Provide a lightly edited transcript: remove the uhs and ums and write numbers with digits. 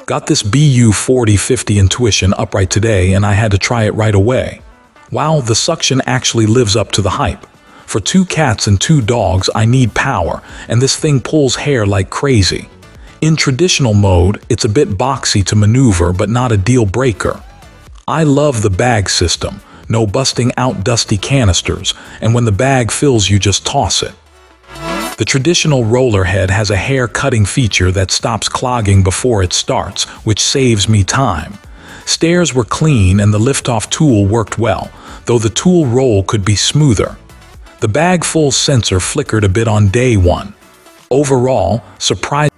Got this BU4050 Intuition upright today and I had to try it right away. Wow, the suction actually lives up to the hype. For 2 cats and 2 dogs, I need power, and this thing pulls hair like crazy. In traditional mode, it's a bit boxy to maneuver but not a deal breaker. I love the bag system, no busting out dusty canisters, and when the bag fills you just toss it. The traditional roller head has a hair cutting feature that stops clogging before it starts, which saves me time. Stairs were clean and the liftoff tool worked well, though the tool roll could be smoother. The bag full sensor flickered a bit on day 1. Overall, surprised.